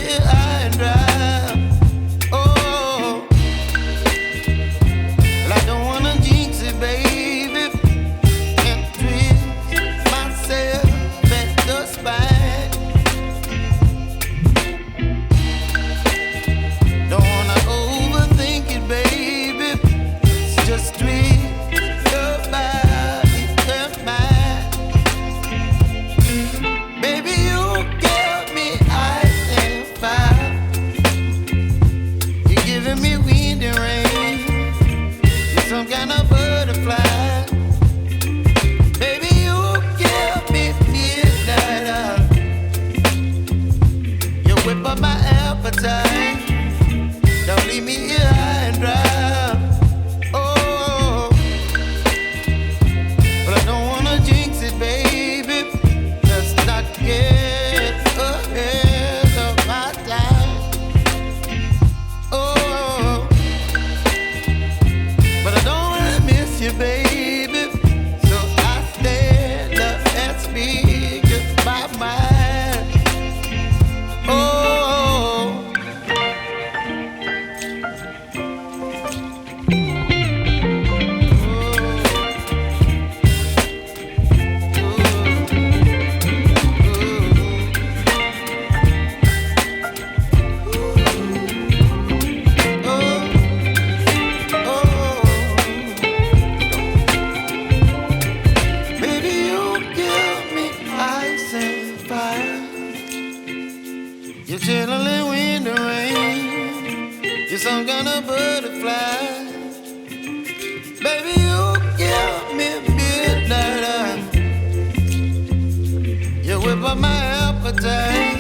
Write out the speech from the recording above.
here high and dry. Oh, well, I don't wanna jinx it, baby, and twist myself at the spine. Don't wanna overthink it, baby. It's just twist your body and mine. Baby, you give me ice and fire. You're giving me wind and rain. You're some kind of butterfly. Baby, you give me midnight. You whip up my appetite. Don't leave me here high and dry. Oh, but I don't wanna jinx it, baby. Let's not get ahead of my time. Oh, but I don't wanna miss you, baby. So I stand up and speak my mind. Oh. Baby, you give me ice and fire. You're chilling wind and rain. You're some kind of butterfly. Baby, you give me midnight. You whip up my appetite.